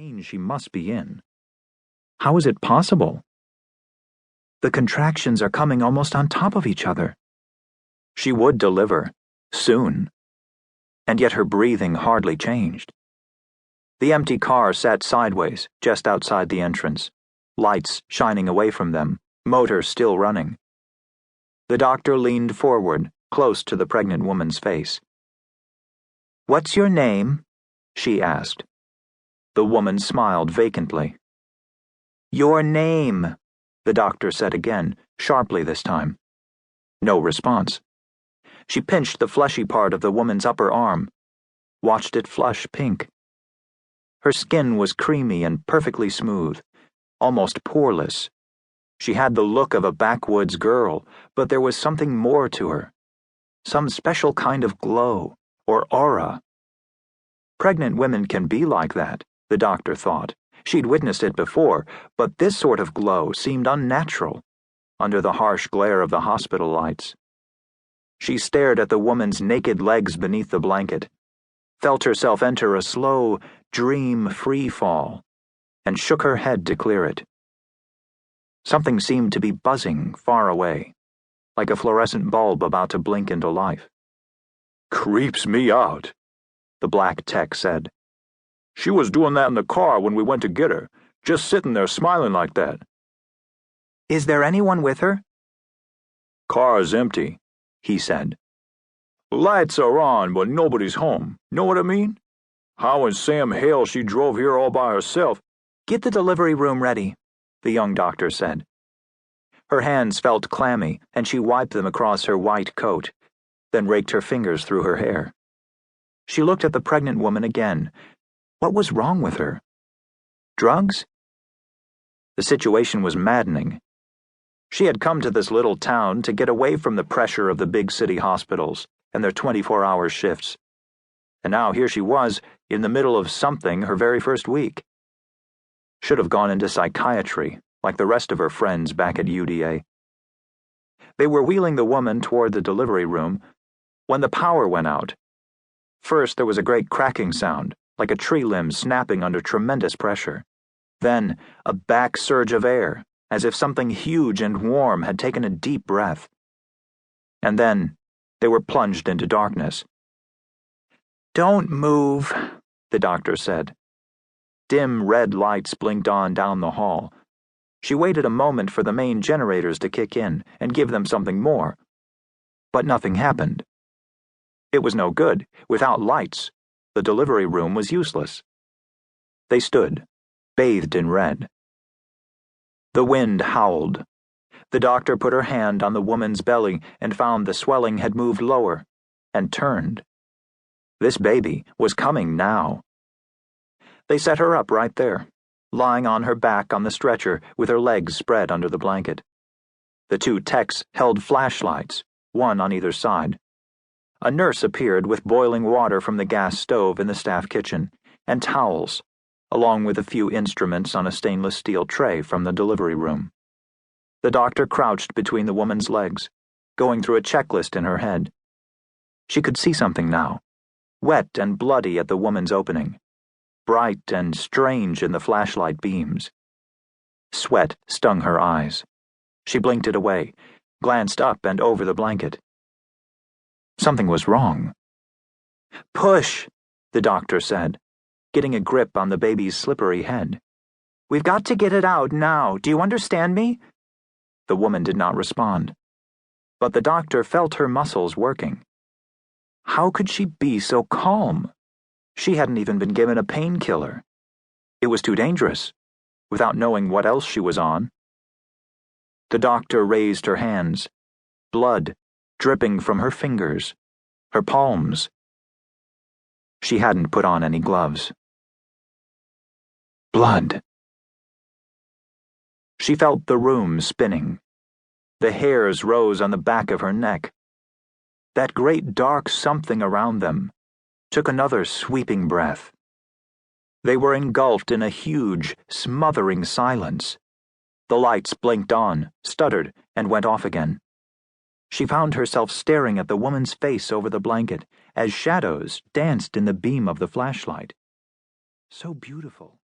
pain she must be in. How is it possible? The contractions are coming almost on top of each other. She would deliver, soon, and yet her breathing hardly changed. The empty car sat sideways, just outside the entrance, lights shining away from them, motor still running. The doctor leaned forward, close to the pregnant woman's face. "What's your name?" she asked. The woman smiled vacantly. "Your name," the doctor said again, sharply this time. No response. She pinched the fleshy part of the woman's upper arm, watched it flush pink. Her skin was creamy and perfectly smooth, almost poreless. She had the look of a backwoods girl, but there was something more to her. Some special kind of glow, or aura. Pregnant women can be like that, the doctor thought. She'd witnessed it before, but this sort of glow seemed unnatural, under the harsh glare of the hospital lights. She stared at the woman's naked legs beneath the blanket, felt herself enter a slow, dream free fall, and shook her head to clear it. Something seemed to be buzzing far away, like a fluorescent bulb about to blink into life. "Creeps me out," the black tech said. "She was doing that in the car when we went to get her, just sitting there smiling like that." "Is there anyone with her?" "Car's empty," he said. "Lights are on, but nobody's home. Know what I mean? How in Sam Hale she drove here all by herself." "Get the delivery room ready," the young doctor said. Her hands felt clammy, and she wiped them across her white coat, then raked her fingers through her hair. She looked at the pregnant woman again. What was wrong with her? Drugs? The situation was maddening. She had come to this little town to get away from the pressure of the big city hospitals and their 24-hour shifts. And now here she was, in the middle of something her very first week. Should have gone into psychiatry, like the rest of her friends back at UDA. They were wheeling the woman toward the delivery room when the power went out. First there was a great cracking sound, like a tree limb snapping under tremendous pressure. Then a back surge of air, as if something huge and warm had taken a deep breath. And then they were plunged into darkness. "Don't move," the doctor said. Dim red lights blinked on down the hall. She waited a moment for the main generators to kick in and give them something more. But nothing happened. It was no good. Without lights, the delivery room was useless. They stood, bathed in red. The wind howled. The doctor put her hand on the woman's belly and found the swelling had moved lower, and turned. This baby was coming now. They set her up right there, lying on her back on the stretcher with her legs spread under the blanket. The two techs held flashlights, one on either side. A nurse appeared with boiling water from the gas stove in the staff kitchen, and towels, along with a few instruments on a stainless steel tray from the delivery room. The doctor crouched between the woman's legs, going through a checklist in her head. She could see something now, wet and bloody at the woman's opening, bright and strange in the flashlight beams. Sweat stung her eyes. She blinked it away, glanced up and over the blanket. Something was wrong. "Push," the doctor said, getting a grip on the baby's slippery head. "We've got to get it out now. Do you understand me?" The woman did not respond. But the doctor felt her muscles working. How could she be so calm? She hadn't even been given a painkiller. It was too dangerous, without knowing what else she was on. The doctor raised her hands, blood dripping from her fingers, her palms. She hadn't put on any gloves. Blood. She felt the room spinning. The hairs rose on the back of her neck. That great dark something around them took another sweeping breath. They were engulfed in a huge, smothering silence. The lights blinked on, stuttered, and went off again. She found herself staring at the woman's face over the blanket as shadows danced in the beam of the flashlight. So beautiful.